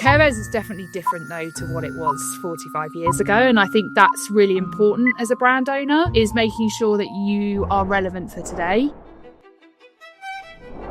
Care Bears is definitely different though to what it was 45 years ago, and I think that's really important as a brand owner, is making sure that you are relevant for today.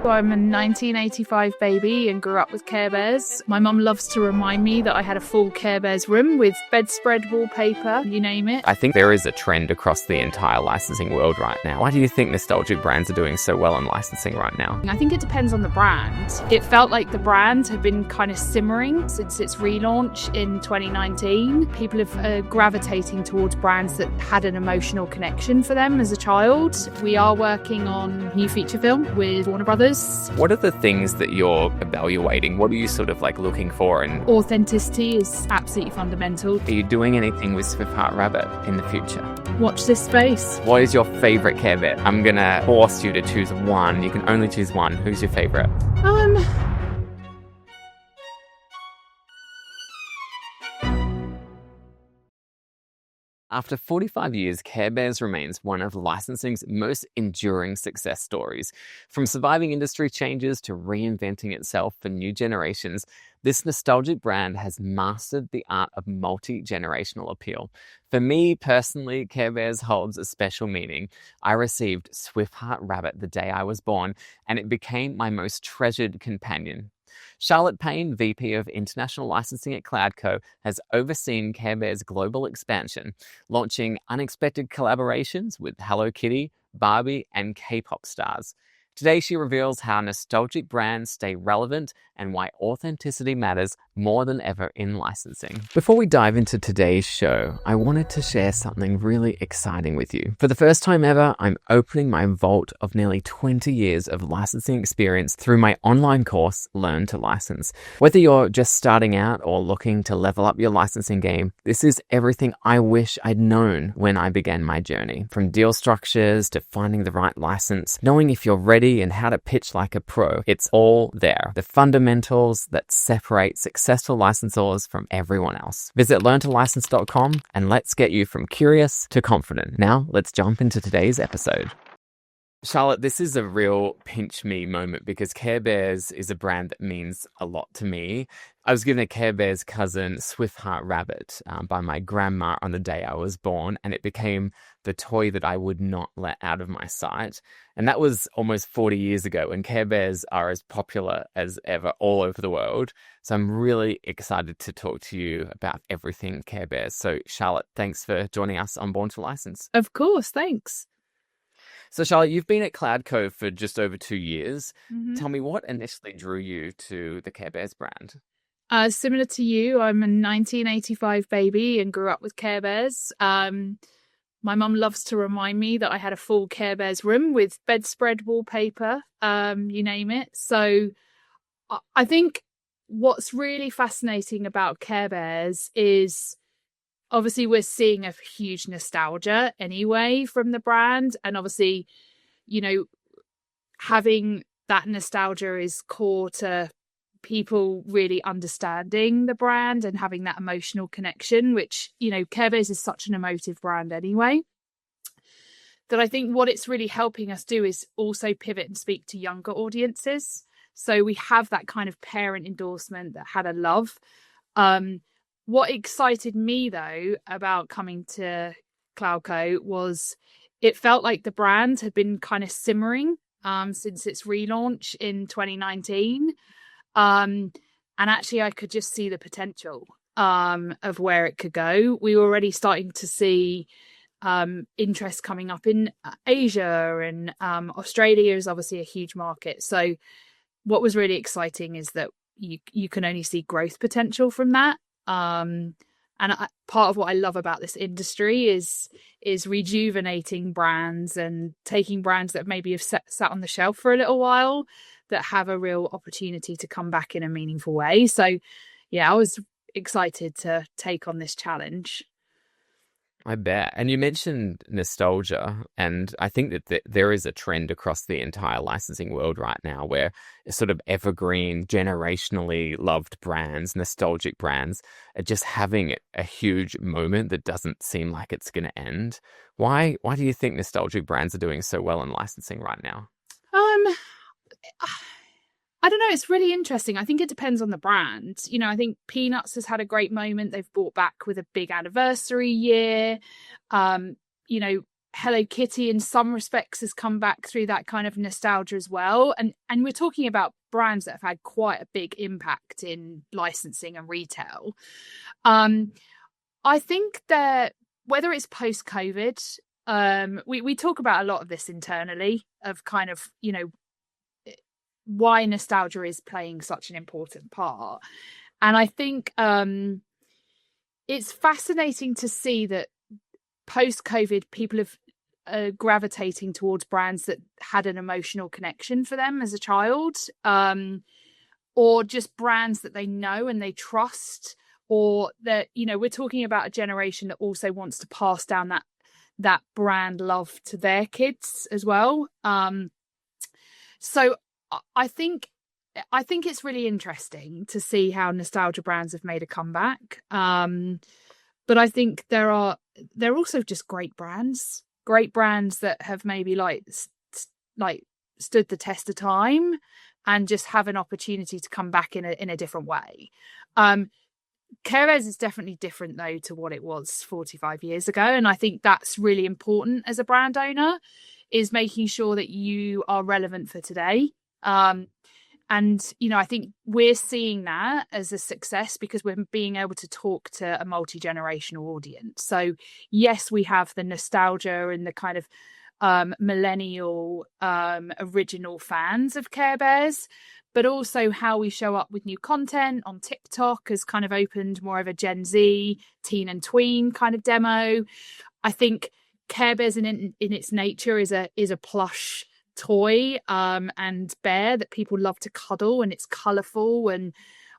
I'm a 1985 baby and grew up with Care Bears. My mum loves to remind me that I had a full Care Bears room with bedspread wallpaper, you name it. I think there is a trend across the entire licensing world right now. Why do you think nostalgic brands are doing so well in licensing right now? I think it depends on the brand. It felt like the brand had been kind of simmering since its relaunch in 2019. People are gravitating towards brands that had an emotional connection for them as a child. We are working on new feature film with Warner Brothers. What are the things that you're evaluating? What are you sort of like looking for? And authenticity is absolutely fundamental. are you doing anything with Swift-Heart Rabbit in the future? Watch this space. What is your favorite Care Bear? I'm gonna force you to choose one. You can only choose one. Who's your favorite? After 45 years, Care Bears remains one of licensing's most enduring success stories. From surviving industry changes to reinventing itself for new generations, this nostalgic brand has mastered the art of multi-generational appeal. For me personally, Care Bears holds a special meaning. I received Swift-Heart Rabbit the day I was born, and it became my most treasured companion. Charlotte Payne, VP of International Licensing at Cloudco, has overseen Care Bear's global expansion, launching unexpected collaborations with Hello Kitty, Barbie, and K-pop stars. Today, she reveals how nostalgic brands stay relevant and why authenticity matters more than ever in licensing. Before we dive into today's show, I wanted to share something really exciting with you. For the first time ever, I'm opening my vault of nearly 20 years of licensing experience through my online course, Learn to License. Whether you're just starting out or looking to level up your licensing game, this is everything I wish I'd known when I began my journey. From deal structures to finding the right license, knowing if you're ready and how to pitch like a pro. It's all there. The fundamentals that separate successful licensors from everyone else. Visit learntolicense.com and let's get you from curious to confident. Now, let's jump into today's episode. Charlotte, this is a real pinch me moment because Care Bears is a brand that means a lot to me. I was given a Care Bears cousin, Swift-Heart Rabbit, by my grandma on the day I was born, and it became the toy that I would not let out of my sight. And that was almost 40 years ago, and Care Bears are as popular as ever all over the world. So I'm really excited to talk to you about everything Care Bears. So Charlotte, thanks for joining us on Born to License. Of course, thanks. So Charlotte, you've been at Cloudco for just over 2 years. Mm-hmm. Tell me, what initially drew you to the Care Bears brand? Similar to you, I'm a 1985 baby and grew up with Care Bears. My mum loves to remind me that I had a full Care Bears room with bedspread wallpaper, you name it. So I think what's really fascinating about Care Bears is obviously we're seeing a huge nostalgia anyway from the brand. And obviously, you know, having that nostalgia is core to people really understanding the brand and having that emotional connection, which, you know, Care Bears is such an emotive brand anyway, that I think what it's really helping us do is also pivot and speak to younger audiences. So we have that kind of parent endorsement that had a love. What excited me though about coming to Cloudco was it felt like the brand had been kind of simmering since its relaunch in 2019. And actually I could just see the potential of where it could go. We were already starting to see interest coming up in Asia, and Australia is obviously a huge market. So what was really exciting is that you can only see growth potential from that. Part of what I love about this industry is rejuvenating brands and taking brands that maybe have sat on the shelf for a little while that have a real opportunity to come back in a meaningful way. So yeah, I was excited to take on this challenge. I bet. And you mentioned nostalgia, and I think that there is a trend across the entire licensing world right now where sort of evergreen, generationally loved brands, nostalgic brands, are just having a huge moment that doesn't seem like it's going to end. Why do you think nostalgic brands are doing so well in licensing right now? I don't know. It's really interesting. I think it depends on the brand. I think Peanuts has had a great moment. They've brought back with a big anniversary year. Um, you know, Hello Kitty in some respects has come back through that kind of nostalgia as well. And we're talking about brands that have had quite a big impact in licensing and retail. I think that whether it's post-COVID, we talk about a lot of this internally of kind of, why nostalgia is playing such an important part. And I think it's fascinating to see that post-COVID, people have gravitating towards brands that had an emotional connection for them as a child, or just brands that they know and they trust, or that, we're talking about a generation that also wants to pass down that brand love to their kids as well. So I think it's really interesting to see how nostalgia brands have made a comeback. But I think they're also just great brands that have maybe like stood the test of time and just have an opportunity to come back in a different way. Care Bears is definitely different though to what it was 45 years ago, and I think that's really important as a brand owner, is making sure that you are relevant for today. And, I think we're seeing that as a success because we're being able to talk to a multi-generational audience. So, yes, we have the nostalgia and the kind of millennial original fans of Care Bears, but also how we show up with new content on TikTok has kind of opened more of a Gen Z, teen and tween kind of demo. I think Care Bears in its nature is a plush toy and bear that people love to cuddle, and it's colourful, and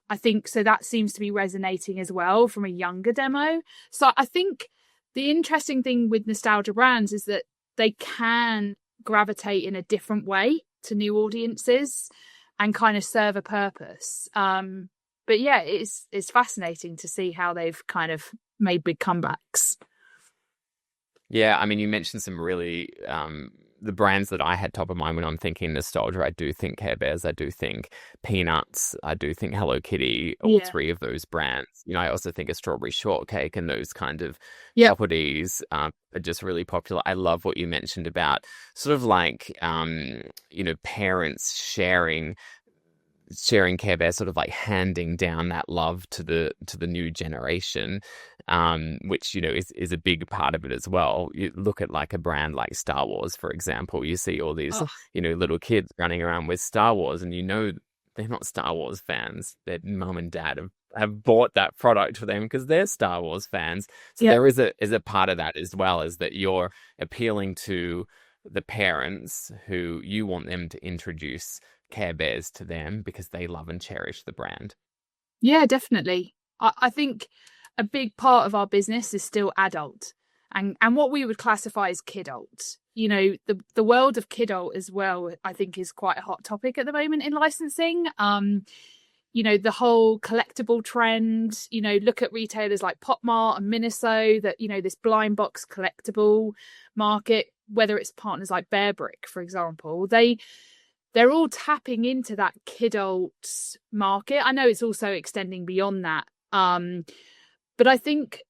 I think so that seems to be resonating as well from a younger demo. So I think the interesting thing with nostalgia brands is that they can gravitate in a different way to new audiences and kind of serve a purpose. But yeah, it's fascinating to see how they've kind of made big comebacks. Yeah, I mean, you mentioned some really the brands that I had top of mind when I'm thinking nostalgia. I do think Care Bears, I do think Peanuts, I do think Hello Kitty, all three of those brands. I also think a Strawberry Shortcake and those kind of properties are just really popular. I love what you mentioned about sort of like, parents sharing Care Bears, sort of like handing down that love to the new generation, which is a big part of it as well. You look at like a brand like Star Wars, for example. You see all these little kids running around with Star Wars, and they're not Star Wars fans. Their mum and dad have bought that product for them because they're Star Wars fans. So there is a part of that as well, is that you're appealing to the parents who you want them to introduce Care Bears to them because they love and cherish the brand. Yeah, definitely. I think a big part of our business is still adult and what we would classify as kidult. The world of kidult as well, I think, is quite a hot topic at the moment in licensing. The whole collectible trend, look at retailers like Popmart and Miniso, that, this blind box collectible market, whether it's partners like Bearbrick, for example, they're all tapping into that kidult market. I know it's also extending beyond that. But I think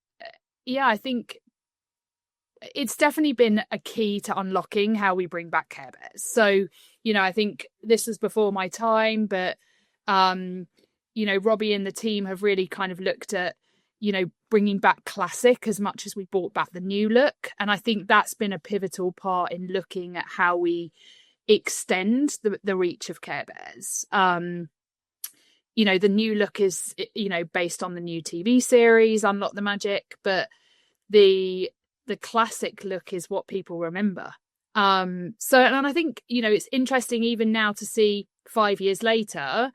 it's definitely been a key to unlocking how we bring back Care Bears. So, I think this was before my time, but, Robbie and the team have really kind of looked at, bringing back classic as much as we brought back the new look. And I think that's been a pivotal part in looking at how we extend the reach of Care Bears. The new look is, based on the new TV series, Unlock the Magic, but the classic look is what people remember. And I think, it's interesting even now to see 5 years later,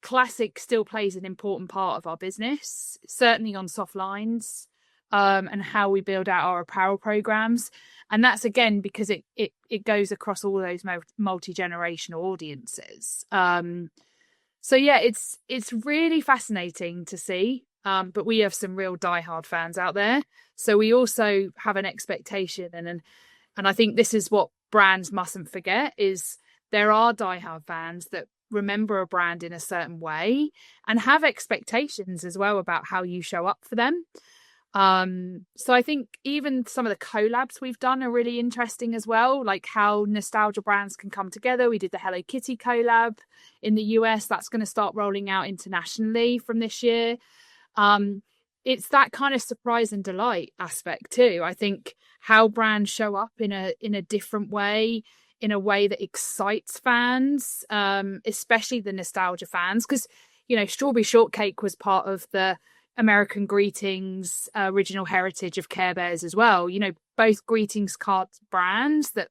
classic still plays an important part of our business, certainly on soft lines, and how we build out our apparel programs. And that's, again, because it goes across all those multi-generational audiences. So yeah, it's really fascinating to see. But we have some real diehard fans out there. So we also have an expectation, and I think this is what brands mustn't forget, is there are diehard fans that remember a brand in a certain way and have expectations as well about how you show up for them. So I think even some of the collabs we've done are really interesting as well, like how nostalgia brands can come together. We did the Hello Kitty collab in the US. That's going to start rolling out internationally from this year. It's that kind of surprise and delight aspect too. I think how brands show up in a different way, in a way that excites fans, especially the nostalgia fans, because Strawberry Shortcake was part of the American Greetings original heritage of Care Bears as well. Both greetings cards brands that,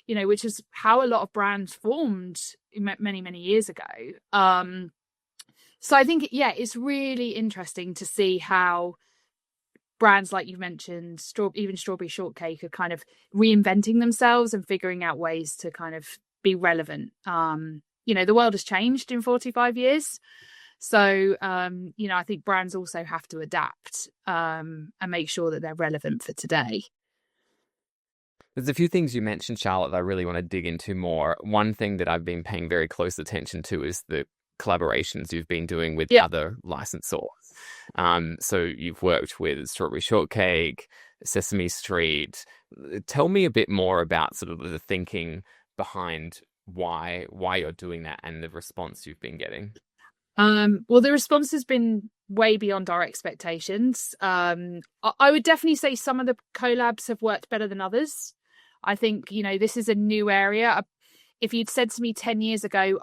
which is how a lot of brands formed many, many years ago. So I think, it's really interesting to see how brands like you mentioned, even Strawberry Shortcake, are kind of reinventing themselves and figuring out ways to kind of be relevant. The world has changed in 45 years. So, I think brands also have to adapt and make sure that they're relevant for today. There's a few things you mentioned, Charlotte, that I really want to dig into more. One thing that I've been paying very close attention to is the collaborations you've been doing with other licensors. So you've worked with Strawberry Shortcake, Sesame Street. Tell me a bit more about sort of the thinking behind why you're doing that and the response you've been getting. Well, the response has been way beyond our expectations. I would definitely say some of the collabs have worked better than others. I think, this is a new area. If you'd said to me 10 years ago,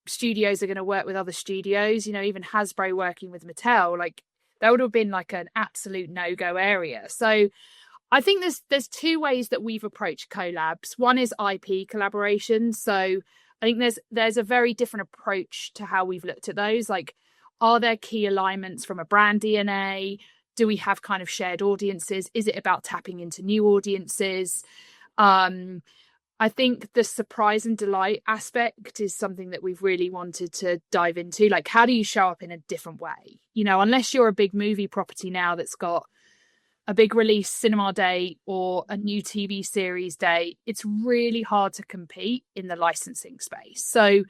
studios are going to work with other studios, even Hasbro working with Mattel, like that would have been like an absolute no-go area. So I think there's two ways that we've approached collabs. One is IP collaboration. So I think there's a very different approach to how we've looked at those. Like, are there key alignments from a brand DNA? Do we have kind of shared audiences? Is it about tapping into new audiences? I think the surprise and delight aspect is something that we've really wanted to dive into. Like, how do you show up in a different way? Unless you're a big movie property now that's got a big release cinema day or a new TV series day, it's really hard to compete in the licensing space. So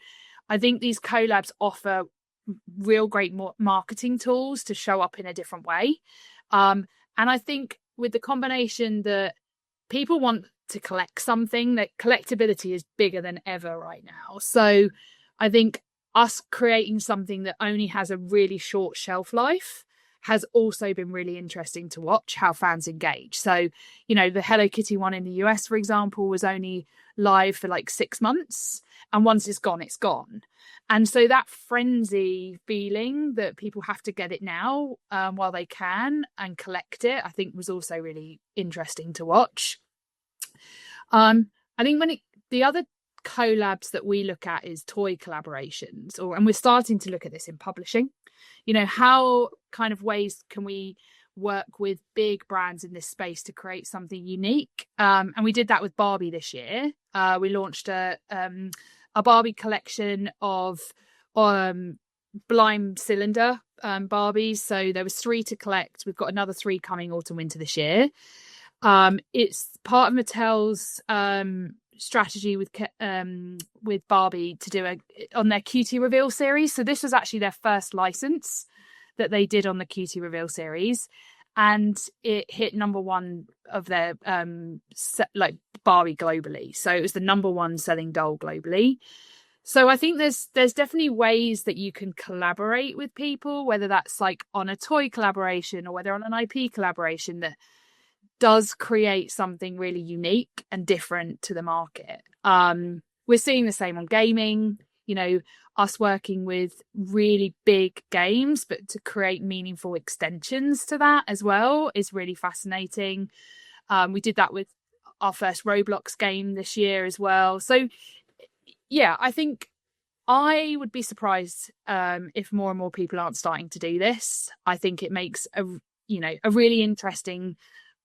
I think these collabs offer real great marketing tools to show up in a different way. And I think with the combination that people want to collect something, that collectability is bigger than ever right now. So I think us creating something that only has a really short shelf life has also been really interesting to watch how fans engage. So, the Hello Kitty one in the US, for example, was only live for like 6 months. And once it's gone, it's gone. And so that frenzy feeling that people have to get it now while they can and collect it, I think was also really interesting to watch. I think the other collabs that we look at is toy collaborations, and we're starting to look at this in publishing. How kind of ways can we work with big brands in this space to create something unique? And we did that with Barbie this year. We launched a Barbie collection of blind cylinder Barbies. So there was 3 to collect. We've got another 3 coming autumn winter this year. It's part of Mattel's strategy with Barbie to do on their Cutie Reveal series. So this was actually their first license that they did on the Cutie Reveal series, and it hit #1 of their Barbie globally. So it was the #1 selling doll globally. So I think there's definitely ways that you can collaborate with people, whether that's like on a toy collaboration or whether on an IP collaboration that does create something really unique and different to the market. We're seeing the same on gaming, us working with really big games, but to create meaningful extensions to that as well is really fascinating. We did that with our first Roblox game this year as well. So yeah, I think I would be surprised if more and more people aren't starting to do this. I think it makes a really interesting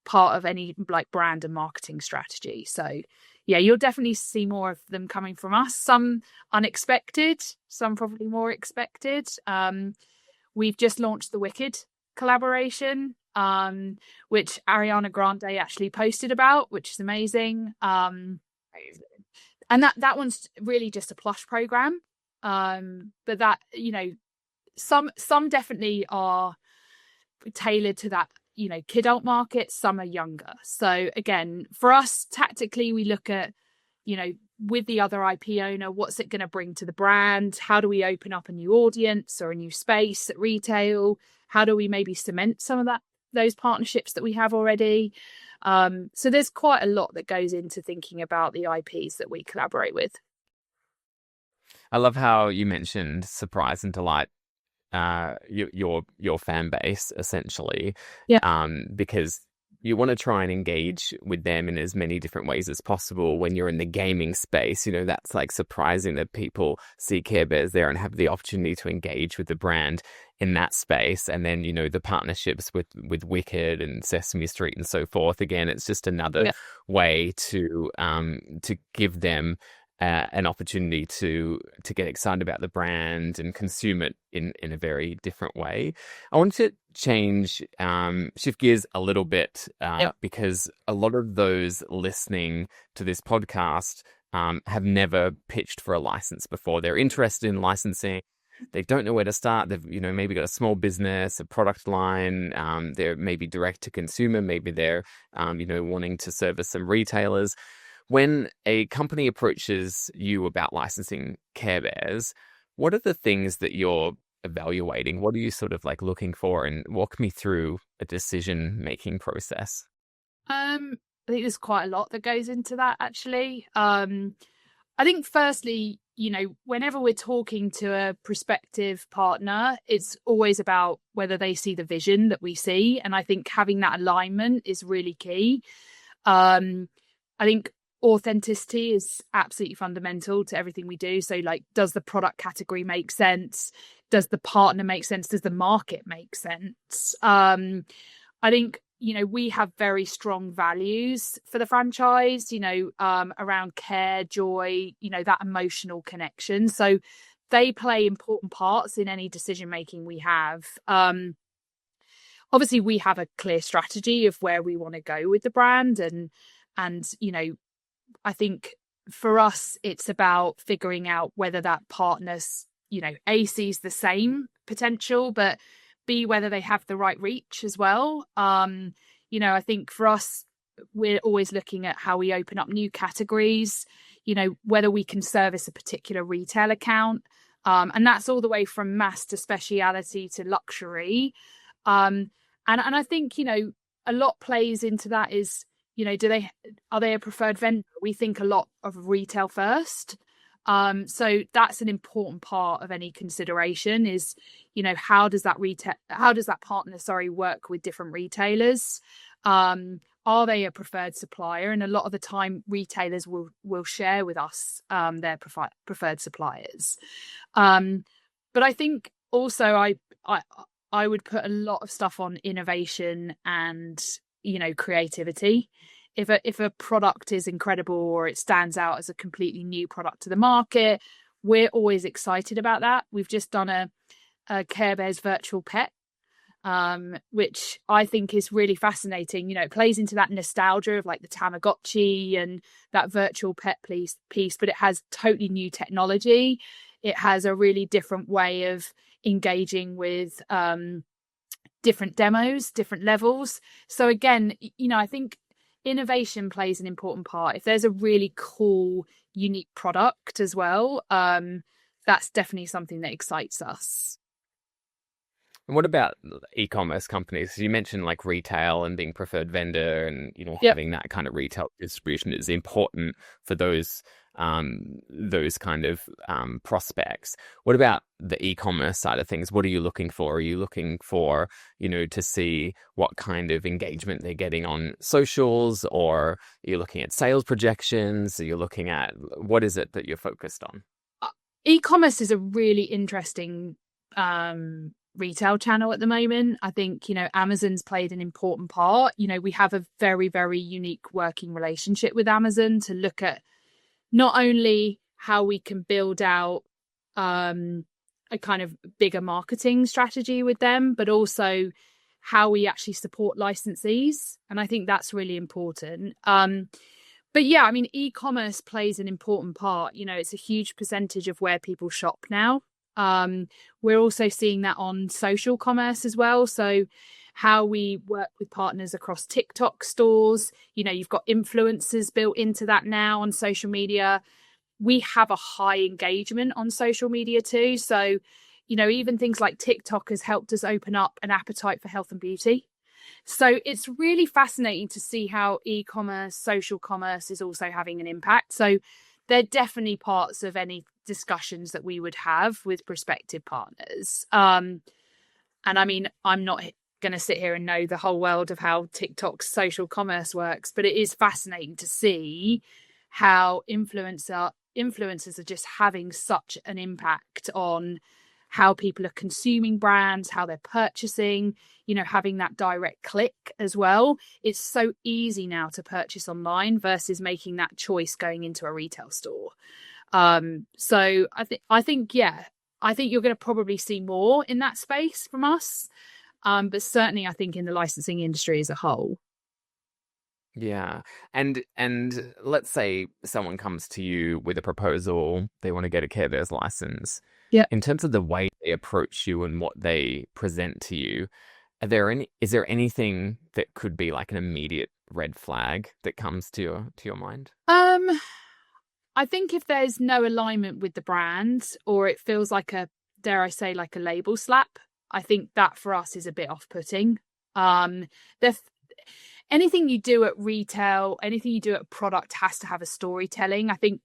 part of any like brand and marketing strategy. So yeah, you'll definitely see more of them coming from us, some unexpected, some probably more expected. We've just launched the Wicked collaboration, which Ariana Grande actually posted about, which is amazing. And that one's really just a plush program. But that, some definitely are tailored to that, kid adult market. Some are younger. So again, for us, tactically, we look at, with the other IP owner, what's it going to bring to the brand? How do we open up a new audience or a new space at retail? How do we maybe cement some of those partnerships that we have already? So there's quite a lot that goes into thinking about the IPs that we collaborate with. I love how you mentioned surprise and delight your fan base, essentially. Yeah. Because you want to try and engage with them in as many different ways as possible. When you're in the gaming space, that's like surprising that people see Care Bears there and have the opportunity to engage with the brand in that space. And then, the partnerships with Wicked and Sesame Street and so forth. Again, it's just another way to give them an opportunity to get excited about the brand and consume it in a very different way. I want to shift gears a little bit because a lot of those listening to this podcast have never pitched for a license before. They're interested in licensing. They don't know where to start. They've, maybe got a small business, a product line. They're maybe direct to consumer. Maybe they're, wanting to service some retailers. When a company approaches you about licensing Care Bears, what are the things that you're evaluating? What are you sort of like looking for? And walk me through a decision-making process. I think there's quite a lot that goes into that, actually. I think firstly, whenever we're talking to a prospective partner, it's always about whether they see the vision that we see. And I think having that alignment is really key. I think authenticity is absolutely fundamental to everything we do. So like, does the product category make sense? Does the partner make sense? Does the market make sense? I think, we have very strong values for the franchise, around care, joy, that emotional connection. So they play important parts in any decision making we have. Obviously we have a clear strategy of where we want to go with the brand, and I think for us, it's about figuring out whether that partner's, A, sees the same potential, but B, whether they have the right reach as well. I think for us, we're always looking at how we open up new categories, whether we can service a particular retail account. And that's all the way from mass to speciality to luxury. And I think, a lot plays into that is, are they a preferred vendor? We think a lot of retail first. So that's an important part of any consideration is, how does that partner, work with different retailers? Are they a preferred supplier? And a lot of the time retailers will share with us, their preferred suppliers. But I think also I would put a lot of stuff on innovation and, creativity. If a product is incredible or it stands out as a completely new product to the market, we're always excited about that. We've just done a Care Bears virtual pet, which I think is really fascinating. It plays into that nostalgia of like the Tamagotchi and that virtual pet piece, but it has totally new technology. It has a really different way of engaging with different demos, different levels. So again, I think innovation plays an important part. If there's a really cool, unique product as well, that's definitely something that excites us. And what about e-commerce companies? You mentioned like retail and being preferred vendor and, having that kind of retail distribution is important for those kind of prospects. What about the e-commerce side of things? What are you looking for? Are you looking for, to see what kind of engagement they're getting on socials, or are you looking at sales projections? Are you looking at, what is it that you're focused on? E-commerce is a really interesting retail channel at the moment. I think, Amazon's played an important part. We have a very, very unique working relationship with Amazon to look at not only how we can build out a kind of bigger marketing strategy with them, but also how we actually support licensees. And I think that's really important. But yeah, I mean, e-commerce plays an important part. It's a huge percentage of where people shop now. We're also seeing that on social commerce as well. So how we work with partners across TikTok stores, you've got influencers built into that now on social media. We have a high engagement on social media too. So, even things like TikTok has helped us open up an appetite for health and beauty. So it's really fascinating to see how e-commerce, social commerce is also having an impact. So they're definitely parts of any discussions that we would have with prospective partners. And I mean, I'm not going to sit here and know the whole world of how TikTok's social commerce works, but it is fascinating to see how influencers are just having such an impact on how people are consuming brands, how they're purchasing, having that direct click as well. It's so easy now to purchase online versus making that choice going into a retail store. So I think you're going to probably see more in that space from us. But certainly I think in the licensing industry as a whole. Yeah. And let's say someone comes to you with a proposal, they want to get a Care Bears license. Yeah. In terms of the way they approach you and what they present to you, is there anything that could be like an immediate red flag that comes to your mind? I think if there's no alignment with the brand, or it feels like dare I say, like a label slap, I think that for us is a bit off-putting. Anything you do at retail, anything you do at product has to have a storytelling. I think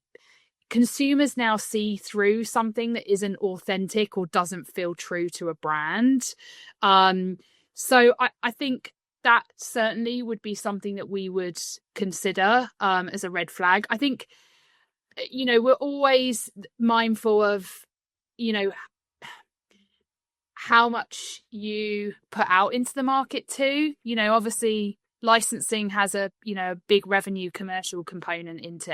consumers now see through something that isn't authentic or doesn't feel true to a brand. So I think that certainly would be something that we would consider as a red flag. I think, we're always mindful of, how much you put out into the market too. Obviously licensing has a big revenue commercial component into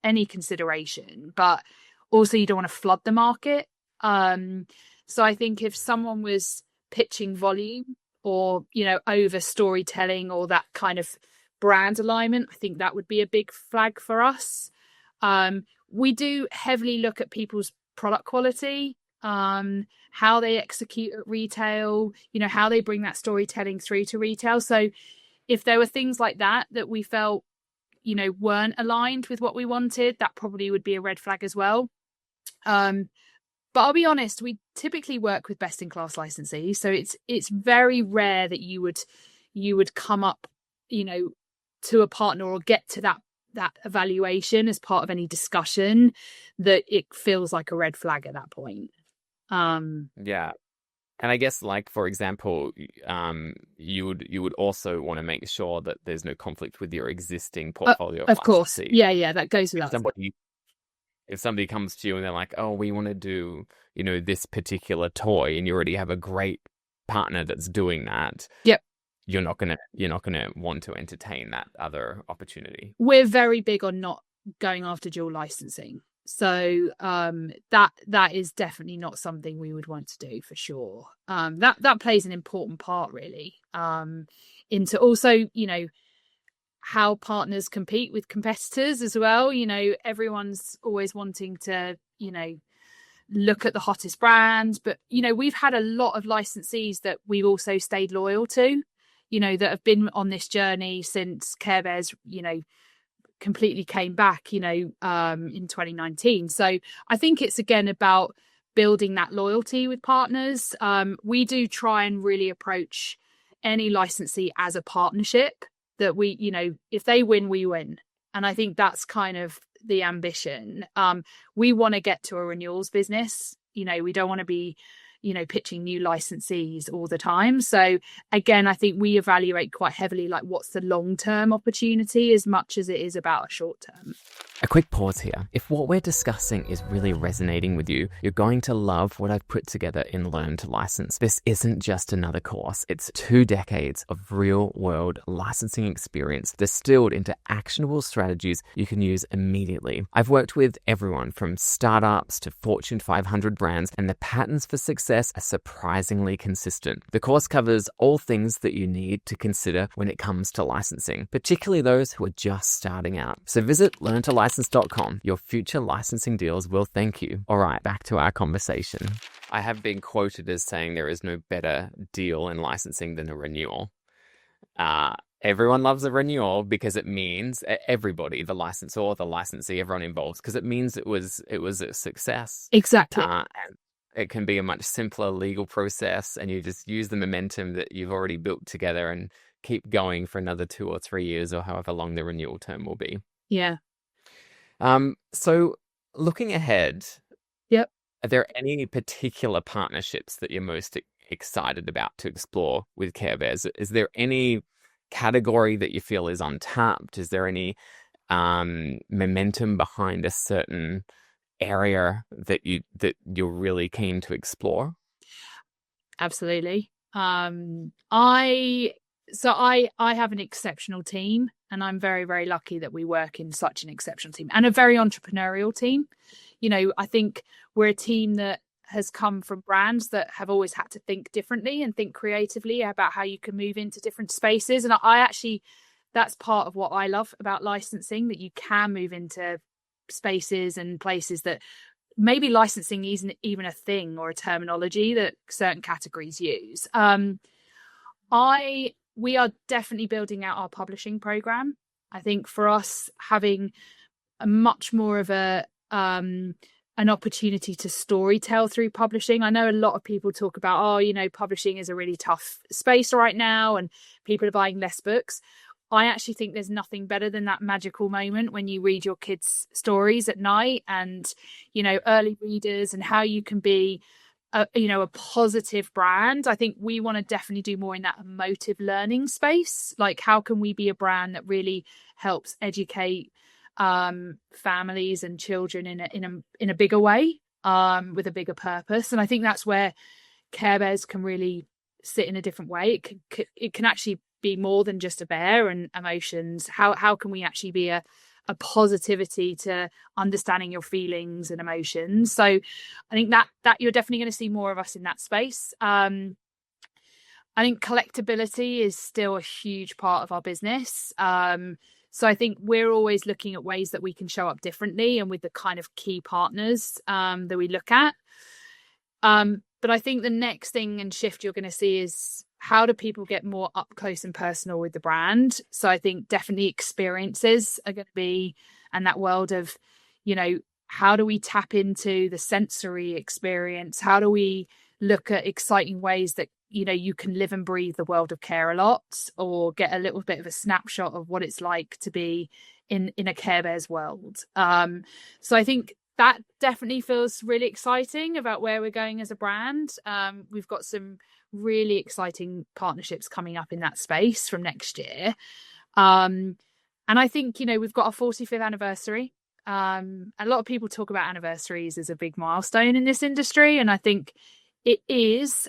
any consideration, but also you don't want to flood the market. So I think if someone was pitching volume or over storytelling or that kind of brand alignment, I think that would be a big flag for us. We do heavily look at people's product quality, how they execute at retail, how they bring that storytelling through to retail. So if there were things like that we felt, weren't aligned with what we wanted, that probably would be a red flag as well. But I'll be honest, we typically work with best-in-class licensees, so it's very rare that you would come up, to a partner or get to that evaluation as part of any discussion that it feels like a red flag at that point. Yeah. And I guess, like, for example, you would also want to make sure that there's no conflict with your existing portfolio. Of course. Yeah, that goes without saying. If somebody comes to you and they're like, oh, we want to do, this particular toy, and you already have a great partner that's doing that. Yep. You're not gonna want to entertain that other opportunity. We're very big on not going after dual licensing. So that is definitely not something we would want to do for sure. That plays an important part really into also, how partners compete with competitors as well. Everyone's always wanting to, look at the hottest brands, but we've had a lot of licensees that we've also stayed loyal to, that have been on this journey since Care Bears, completely came back, in 2019. So I think it's again about building that loyalty with partners. We do try and really approach any licensee as a partnership that we, if they win, we win. And I think that's kind of the ambition. We want to get to a renewals business. We don't want to be, pitching new licensees all the time. So again, I think we evaluate quite heavily, like what's the long-term opportunity as much as it is about a short term. A quick pause here. If what we're discussing is really resonating with you, you're going to love what I've put together in Learn to License. This isn't just another course. It's 2 decades of real-world licensing experience distilled into actionable strategies you can use immediately. I've worked with everyone from startups to Fortune 500 brands, and the patterns for success are surprisingly consistent. The course covers all things that you need to consider when it comes to licensing, particularly those who are just starting out. So visit learntolicense.com. Your future licensing deals will thank you. All right, back to our conversation. I have been quoted as saying there is no better deal in licensing than a renewal. Everyone loves a renewal because it means everybody, the licensor, the licensee, everyone involved, because it means it was a success. Exactly. And it can be a much simpler legal process, and you just use the momentum that you've already built together and keep going for another 2 or 3 years or however long the renewal term will be. Yeah. So looking ahead, Yep. are there any particular partnerships that you're most excited about to explore with Care Bears? Is there any category that you feel is untapped? Is there any momentum behind a certain area that you're really keen to explore? Absolutely. I have an exceptional team, and I'm very, very lucky that we work in such an exceptional team and a very entrepreneurial team. You know, I think we're a team that has come from brands that have always had to think differently and think creatively about how you can move into different spaces. And I actually, that's part of what I love about licensing, that you can move into spaces and places that maybe licensing isn't even a thing or a terminology that certain categories use. We are definitely building out our publishing program. I think for us, having a much more of an opportunity to storytell through publishing. I know a lot of people talk about, publishing is a really tough space right now and people are buying less books. I actually think there's nothing better than that magical moment when you read your kids' stories at night and, early readers, and how you can be a positive brand. I think we want to definitely do more in that emotive learning space. Like, how can we be a brand that really helps educate families and children in a bigger way, with a bigger purpose? And I think that's where Care Bears can really sit in a different way. It can actually be more than just a bear and emotions. How can we actually be a positivity to understanding your feelings and emotions? So I think that you're definitely going to see more of us in that space. I think collectability is still a huge part of our business. So I think we're always looking at ways that we can show up differently and with the kind of key partners that we look at. But I think the next thing and shift you're going to see is, how do people get more up close and personal with the brand? So I think definitely experiences are going to be, and that world of, how do we tap into the sensory experience? How do we look at exciting ways that, you can live and breathe the world of care a lot, or get a little bit of a snapshot of what it's like to be in a Care Bears world. So I think that definitely feels really exciting about where we're going as a brand. We've got some really exciting partnerships coming up in that space from next year. And I think, we've got our 45th anniversary. A lot of people talk about anniversaries as a big milestone in this industry, and I think it is.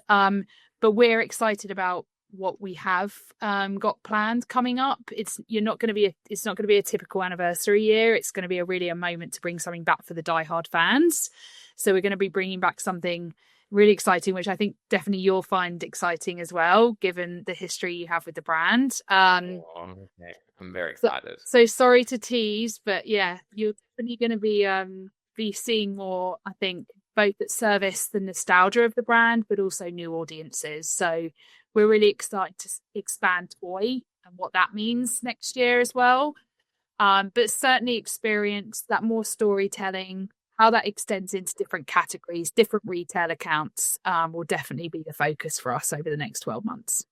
But we're excited about what we have got planned coming up. It's not going to be a typical anniversary year. It's going to be a moment to bring something back for the diehard fans. So we're going to be bringing back something really exciting, which I think definitely you'll find exciting as well, given the history you have with the brand. Okay. I'm very excited. So sorry to tease, but yeah, you're definitely going to be seeing more, I think, both that service the nostalgia of the brand, but also new audiences. So we're really excited to expand toy and what that means next year as well. But certainly experience that more storytelling, how that extends into different categories, different retail accounts, will definitely be the focus for us over the next 12 months.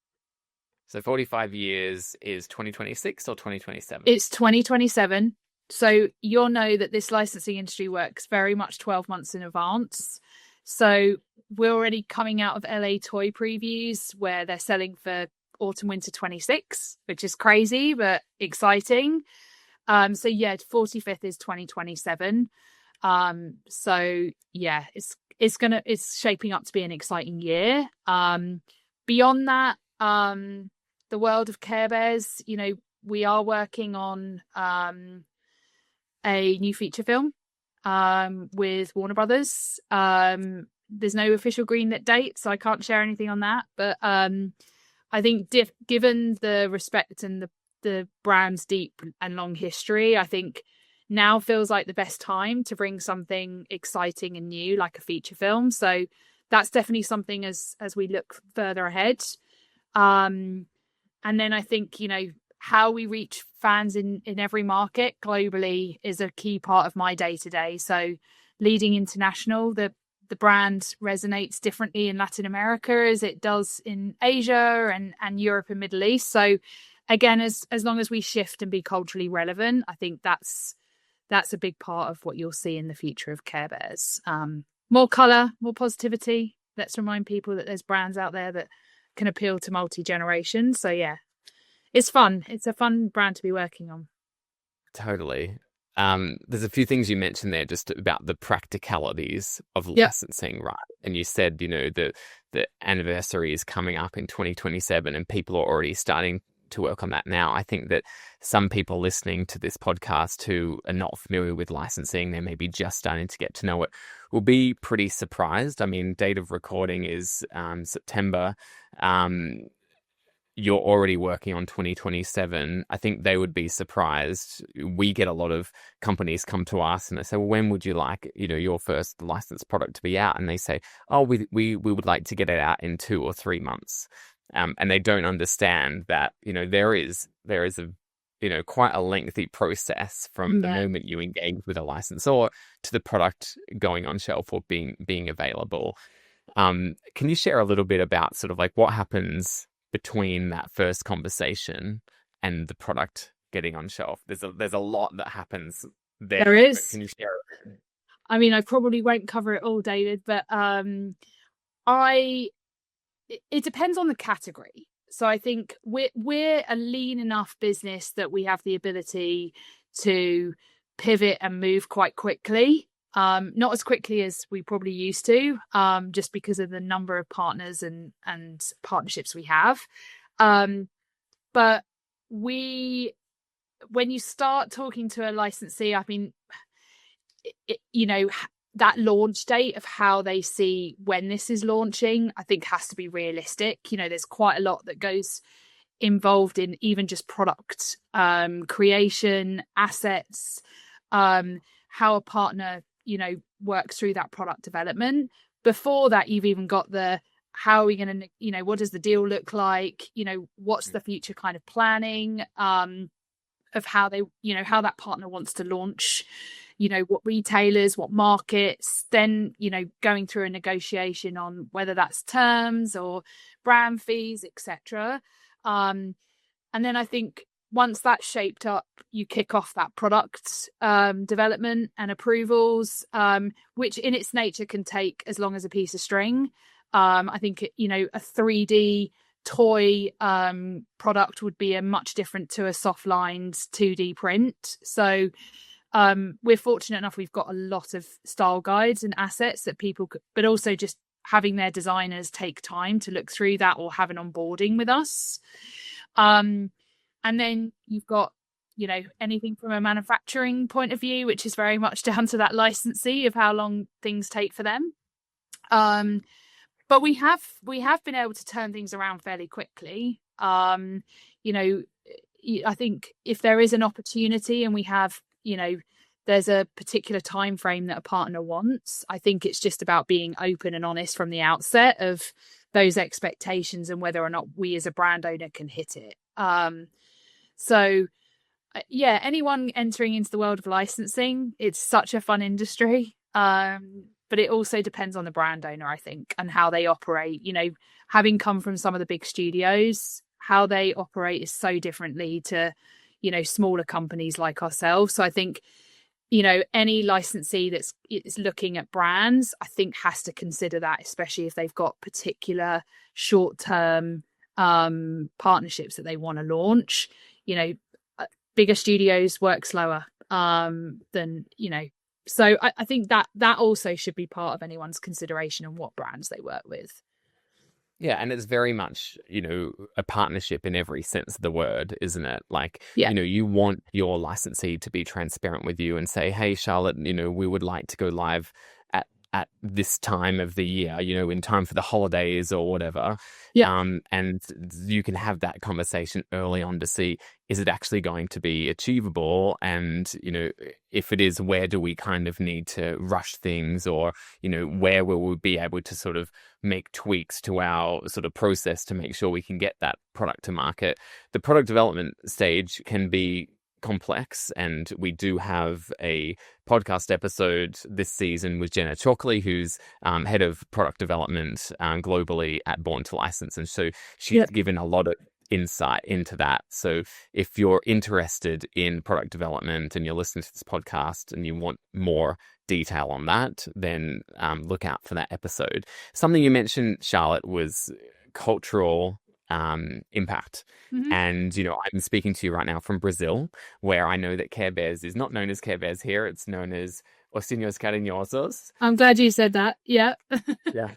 So 45 years is 2026 or 2027? It's 2027. So you'll know that this licensing industry works very much 12 months in advance. So we're already coming out of LA toy previews where they're selling for autumn winter 26, which is crazy but exciting. So yeah, 45th is 2027. So yeah, it's shaping up to be an exciting year. Beyond that, the world of Care Bears, we are working on a new feature film with Warner Brothers. There's no official greenlit date, so I can't share anything on that. But I think given the respect and the brand's deep and long history, I think now feels like the best time to bring something exciting and new like a feature film. So that's definitely something as we look further ahead. And then I think, how we reach fans in every market globally is a key part of my day-to-day. So leading international, the brand resonates differently in Latin America as it does in Asia and Europe and Middle East. So again, as long as we shift and be culturally relevant, I think that's a big part of what you'll see in the future of Care Bears. More color, more positivity. Let's remind people that there's brands out there that can appeal to multi-generations. So yeah, it's fun. It's a fun brand to be working on. Totally. There's a few things you mentioned there just about the practicalities of licensing, right? And you said, the anniversary is coming up in 2027 and people are already starting to work on that now. I think that some people listening to this podcast who are not familiar with licensing, they may be just starting to get to know it, will be pretty surprised. I mean, date of recording is September. You're already working on 2027. I think they would be surprised. We get a lot of companies come to us and they say, well, when would you like, your first licensed product to be out? And they say, oh, we would like to get it out in 2 or 3 months. And they don't understand that, there is a, quite a lengthy process from the moment you engage with a licensor to the product going on shelf or being available. Can you share a little bit about sort of like what happens between that first conversation and the product getting on shelf? There's a lot that happens there. There is. Can you share it? I mean, I probably won't cover it all, David, but it depends on the category. So I think we're a lean enough business that we have the ability to pivot and move quite quickly. Not as quickly as we probably used to, just because of the number of partners and partnerships we have. But when you start talking to a licensee, I mean, that launch date of how they see when this is launching, I think has to be realistic. There's quite a lot that goes involved in even just product creation, assets, how a partner works through that product development. Before that, you've even got how are we going to, what does the deal look like? What's the future kind of planning of how they, how that partner wants to launch, what retailers, what markets, then, going through a negotiation on whether that's terms or brand fees, etc. And then I think once that's shaped up, you kick off that product development and approvals, which in its nature can take as long as a piece of string. I think, a 3D toy product would be a much different to a soft-lined 2D print. So we're fortunate enough we've got a lot of style guides and assets that people could, but also just having their designers take time to look through that or have an onboarding with us. And then you've got, anything from a manufacturing point of view, which is very much down to that licensee of how long things take for them. But we have been able to turn things around fairly quickly. I think if there is an opportunity and we have, there's a particular time frame that a partner wants, I think it's just about being open and honest from the outset of those expectations and whether or not we as a brand owner can hit it. Anyone entering into the world of licensing, it's such a fun industry. But it also depends on the brand owner, I think, and how they operate. Having come from some of the big studios, how they operate is so differently to, smaller companies like ourselves. So I think, any licensee that's looking at brands, I think has to consider that, especially if they've got particular short-term partnerships that they want to launch. bigger studios work slower than, so I think that also should be part of anyone's consideration on what brands they work with. Yeah, and it's very much, a partnership in every sense of the word, isn't it? Like, Yeah. You want your licensee to be transparent with you and say, hey, Charlotte, we would like to go live at this time of the year, in time for the holidays or whatever. Yeah. And you can have that conversation early on to see, is it actually going to be achievable? And, if it is, where do we kind of need to rush things, or, where will we be able to sort of make tweaks to our sort of process to make sure we can get that product to market? The product development stage can be complex, and we do have a podcast episode this season with Jenna Chalkley, who's head of product development globally at Born to License, and so she's given a lot of insight into that. So if you're interested in product development and you're listening to this podcast and you want more detail on that, then look out for that episode. Something you mentioned, Charlotte, was cultural impact. Mm-hmm. And, I'm speaking to you right now from Brazil, where I know that Care Bears is not known as Care Bears here. It's known as Ossinhos Carinhosos. I'm glad you said that. Yeah. Yeah.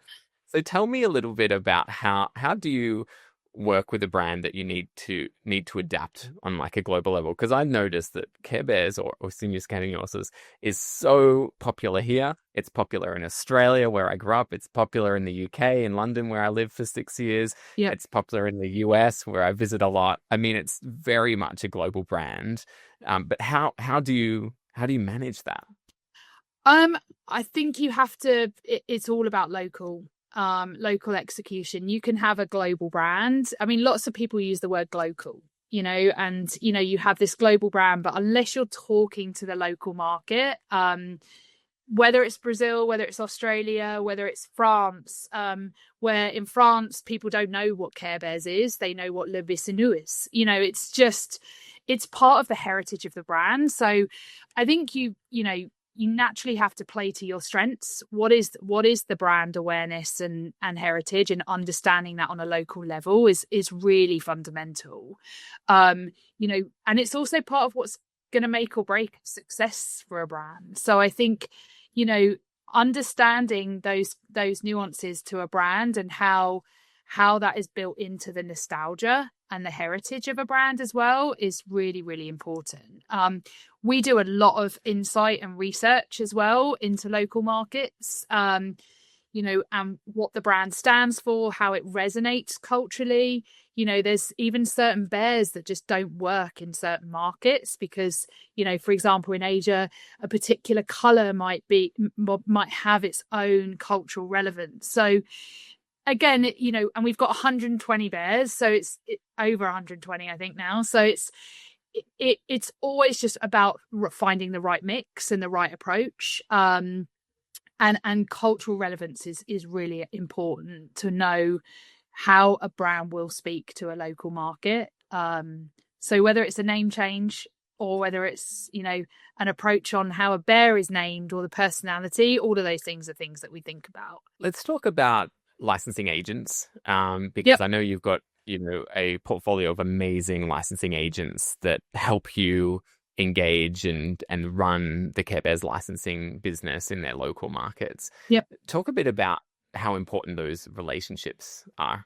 So tell me a little bit about how do you work with a brand that you need to adapt on like a global level? Because I noticed that Care Bears or Ossinhos Carinhosos is so popular here. It's popular in Australia, where I grew up. It's popular in the UK, in London, where I lived for 6 years. Yeah. It's popular in the US, where I visit a lot. I mean, it's very much a global brand. But how do you manage that? I think you have to. It's all about local execution. You can have a global brand. I mean, lots of people use the word glocal, and you have this global brand, but unless you're talking to the local market, whether it's Brazil, whether it's Australia, whether it's France, where in France people don't know what Care Bears is, they know what Le Bissinu is. It's part of the heritage of the brand. So I think you naturally have to play to your strengths. What is the brand awareness and heritage, and understanding that on a local level is really fundamental. And it's also part of what's going to make or break success for a brand. So I think, understanding those nuances to a brand and how that is built into the nostalgia and the heritage of a brand as well is really, really important. We do a lot of insight and research as well into local markets, and what the brand stands for, how it resonates culturally. There's even certain bears that just don't work in certain markets because, for example, in Asia, a particular color might have its own cultural relevance. So again, and we've got 120 bears, so it's over 120, I think now. So it's always just about finding the right mix and the right approach. And cultural relevance is really important to know how a brand will speak to a local market. So whether it's a name change or whether it's, an approach on how a bear is named or the personality, all of those things are things that we think about. Let's talk about licensing agents, because I know you've got, a portfolio of amazing licensing agents that help you engage and run the Care Bears licensing business in their local markets. Yep. Talk a bit about how important those relationships are.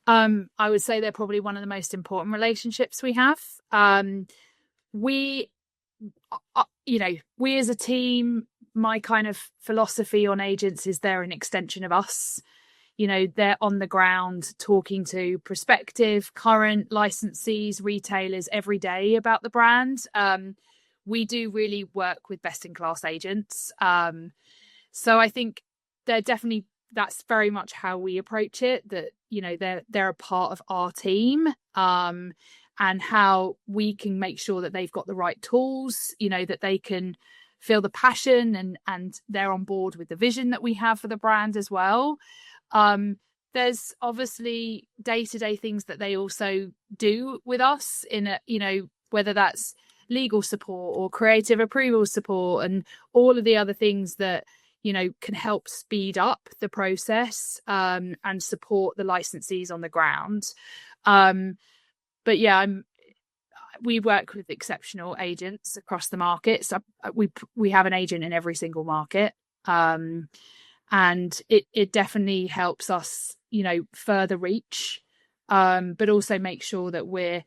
I would say they're probably one of the most important relationships we have. We as a team, my kind of philosophy on agents is they're an extension of us. They're on the ground talking to prospective, current licensees, retailers every day about the brand. We do really work with best-in-class agents. So I think that's very much how we approach it, that, they're a part of our team, and how we can make sure that they've got the right tools, that they can feel the passion and they're on board with the vision that we have for the brand as well. There's obviously day-to-day things that they also do with us in whether that's legal support or creative approval support and all of the other things that, can help speed up the process, and support the licensees on the ground. But yeah, we work with exceptional agents across the market. So we have an agent in every single market. And it definitely helps us, further reach, but also make sure that we're,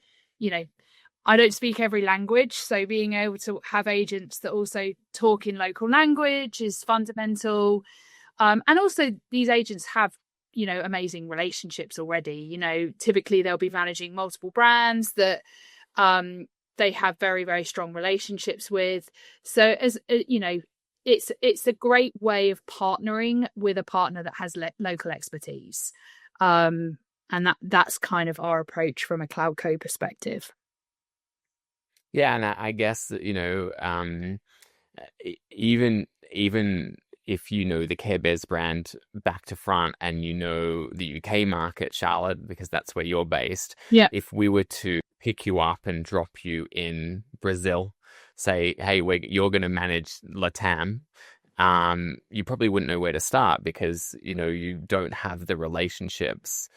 I don't speak every language. So being able to have agents that also talk in local language is fundamental. And also these agents have, amazing relationships already. Typically they'll be managing multiple brands that they have very, very strong relationships with. So as it's a great way of partnering with a partner that has local expertise. And that's kind of our approach from a CloudCo perspective. Yeah, and I guess even if you know the Care Bears brand back to front and the UK market, Charlotte, because that's where you're based. Yeah. If we were to pick you up and drop you in Brazil, say, hey, you're going to manage Latam, you probably wouldn't know where to start because you don't have the relationships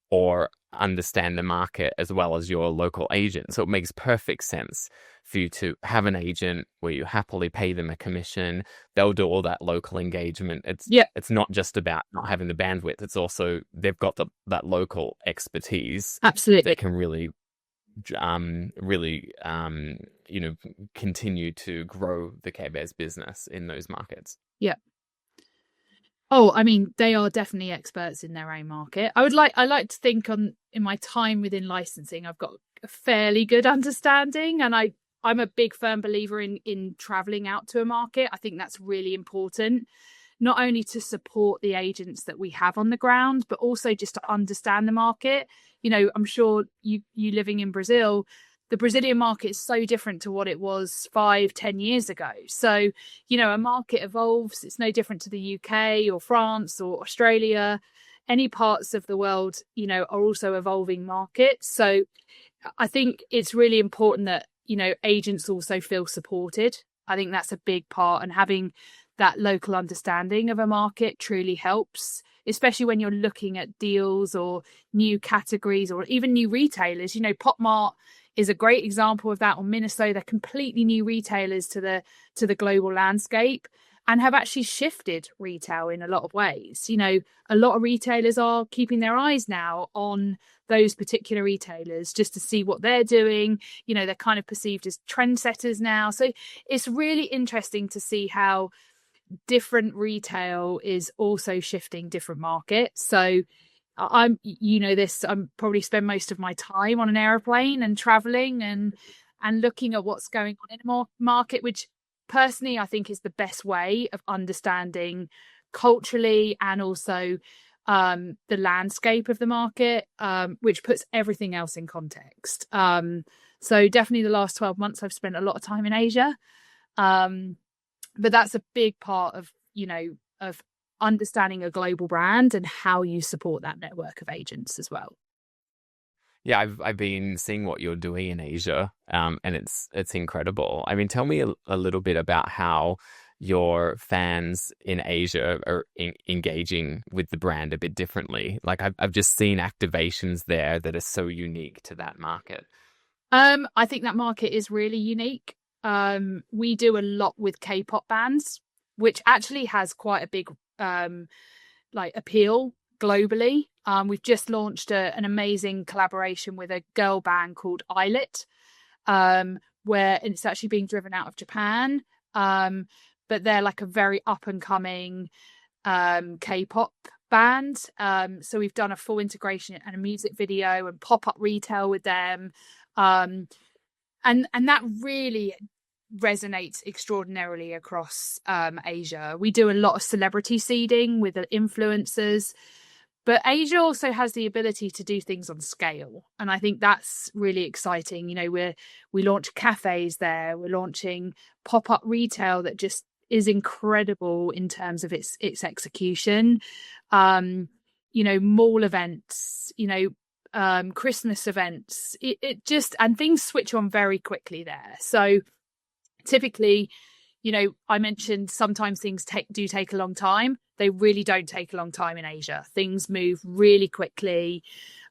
or understand the market as well as your local agent. So it makes perfect sense for you to have an agent where you happily pay them a commission. They'll do all that local engagement. It's not just about not having the bandwidth. It's also they've got that local expertise. Absolutely. They can really continue to grow the Care Bears business in those markets. Yeah. Oh, I mean, they are definitely experts in their own market. I like to think in my time within licensing, I've got a fairly good understanding, and I'm a big firm believer in traveling out to a market. I think that's really important, not only to support the agents that we have on the ground, but also just to understand the market. I'm sure you living in Brazil, the Brazilian market is so different to what it was 5-10 years ago. So, a market evolves. It's no different to the UK or France or Australia. Any parts of the world, are also evolving markets. So I think it's really important that, agents also feel supported. I think that's a big part, and having that local understanding of a market truly helps, especially when you're looking at deals or new categories or even new retailers. Pop Mart is a great example of that, or Minnesota, completely new retailers to the global landscape, and have actually shifted retail in a lot of ways. A lot of retailers are keeping their eyes now on those particular retailers just to see what they're doing. They're kind of perceived as trendsetters now. So it's really interesting to see how different retail is also shifting different markets. So I'm probably spend most of my time on an airplane and traveling and looking at what's going on in a market, which personally I think is the best way of understanding culturally and also the landscape of the market, which puts everything else in context. So definitely the last 12 months I've spent a lot of time in Asia, but that's a big part of of understanding a global brand and how you support that network of agents as well. Yeah, I've been seeing what you're doing in Asia, and it's incredible. I mean, tell me a little bit about how your fans in Asia are engaging with the brand a bit differently. Like I've just seen activations there that are so unique to that market. I think that market is really unique. We do a lot with K-pop bands, which actually has quite a big appeal globally. We've just launched an amazing collaboration with a girl band called Islet, where it's actually being driven out of Japan. But they're like a very up and coming K-pop band. So we've done a full integration and a music video and pop-up retail with them. And that really resonates extraordinarily across Asia. We do a lot of celebrity seeding with the influencers, but Asia also has the ability to do things on scale, and I think that's really exciting. We launch cafes there, we're launching pop-up retail that just is incredible in terms of its execution. Mall events, Christmas events, it just, and things switch on very quickly there. So typically, I mentioned sometimes things do take a long time. They really don't take a long time in Asia. Things move really quickly.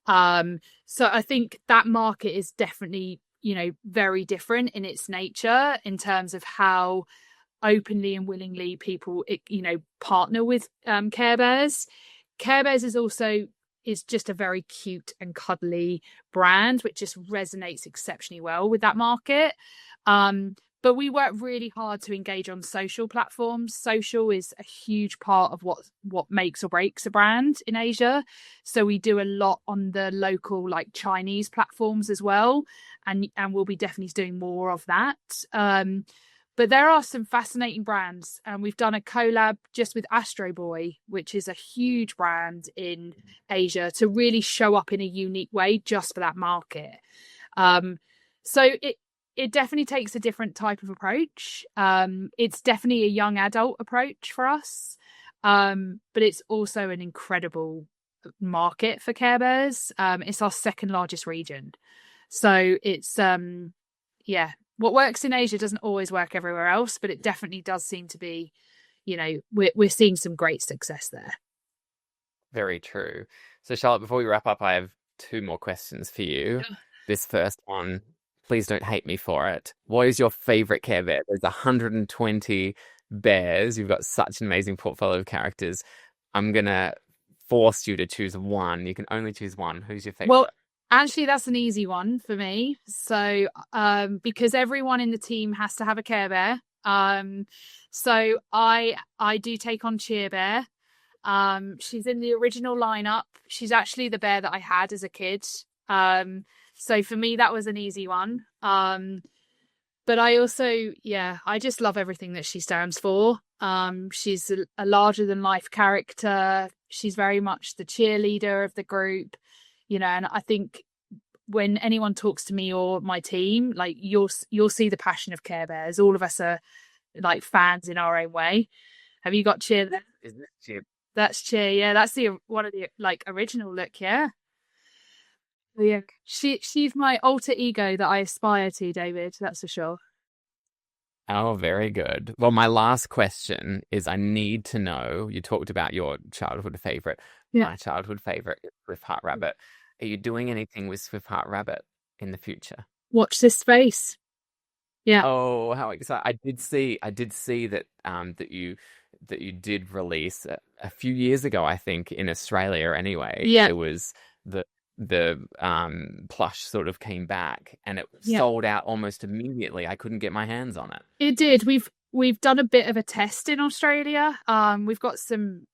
So I think that market is definitely, very different in its nature in terms of how openly and willingly people, partner with Care Bears. Care Bears is just a very cute and cuddly brand, which just resonates exceptionally well with that market. But we work really hard to engage on social platforms. Social is a huge part of what makes or breaks a brand in Asia. So we do a lot on the local, like Chinese platforms as well, and we'll be definitely doing more of that. But there are some fascinating brands, and we've done a collab just with Astro Boy, which is a huge brand in Asia, to really show up in a unique way just for that market. So it definitely takes a different type of approach. It's definitely a young adult approach for us, but it's also an incredible market for Care Bears. It's our second largest region, so it's what works in Asia doesn't always work everywhere else, but it definitely does seem to be, we're seeing some great success there. Very true. So Charlotte, before we wrap up, I have 2 more questions for you. This first one, please don't hate me for it. What is your favorite Care Bear? There's 120 bears. You've got such an amazing portfolio of characters. I'm going to force you to choose one. You can only choose one. Who's your favorite? Well, actually, that's an easy one for me. So, because everyone in the team has to have a Care Bear. So I do take on Cheer Bear. She's in the original lineup. She's actually the bear that I had as a kid. So for me, that was an easy one. But I also, I just love everything that she stands for. She's a larger than life character. She's very much the cheerleader of the group. And I think when anyone talks to me or my team, like you'll see the passion of Care Bears. All of us are like fans in our own way. Have you got Cheer there? Isn't it Cheer? That's Cheer. Yeah, that's one of the like original look. Yeah. Yeah, she's my alter ego that I aspire to, David. That's for sure. Oh, very good. Well, my last question is, I need to know, you talked about your childhood favorite. Yeah. My childhood favorite is Swift-Heart Rabbit. Are you doing anything with Swift-Heart Rabbit in the future? Watch this space. Yeah. Oh, how exciting. I did see that that you did release a few years ago, I think, in Australia anyway. Yeah. It was the plush sort of came back, and it sold out almost immediately. I couldn't get my hands on it. It did. We've done a bit of a test in Australia. We've got some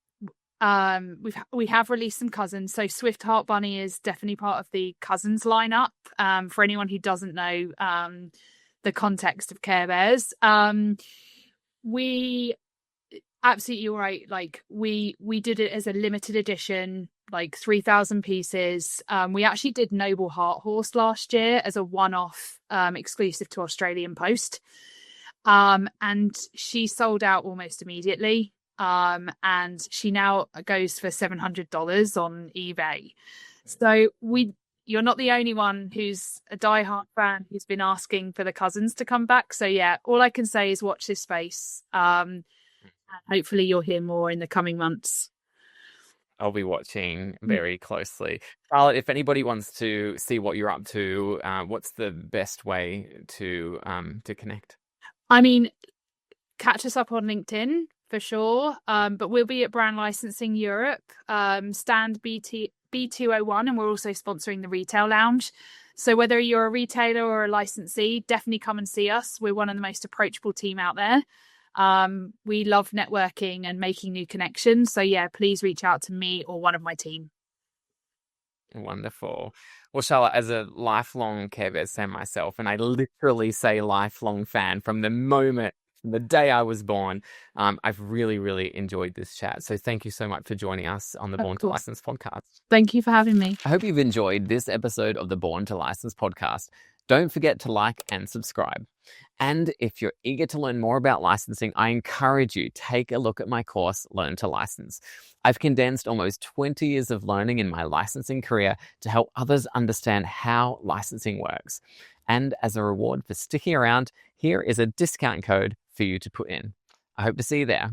we have released some cousins. So Swift-Heart Bunny is definitely part of the cousins lineup. For anyone who doesn't know the context of Care Bears, we absolutely right. Like we did it as a limited edition, like 3,000 pieces. We actually did Noble Heart Horse last year as a one-off exclusive to Australian Post. And she sold out almost immediately. And she now goes for $700 on eBay. So you're not the only one who's a diehard fan who's been asking for the cousins to come back. So yeah, all I can say is watch this space. Hopefully you'll hear more in the coming months. I'll be watching very closely. Charlotte, if anybody wants to see what you're up to, what's the best way to connect? I mean, catch us up on LinkedIn for sure. But we'll be at Brand Licensing Europe, stand B201, and we're also sponsoring the Retail Lounge. So whether you're a retailer or a licensee, definitely come and see us. We're one of the most approachable team out there. We love networking and making new connections. So yeah, please reach out to me or one of my team. Wonderful. Well, Charlotte, as a lifelong Care Bears fan myself, and I literally say lifelong fan from the day I was born, I've really, really enjoyed this chat. So thank you so much for joining us on the Born to License podcast. Thank you for having me. I hope you've enjoyed this episode of the Born to License podcast. Don't forget to like and subscribe. And if you're eager to learn more about licensing, I encourage you, take a look at my course, Learn to License. I've condensed almost 20 years of learning in my licensing career to help others understand how licensing works. And as a reward for sticking around, here is a discount code for you to put in. I hope to see you there.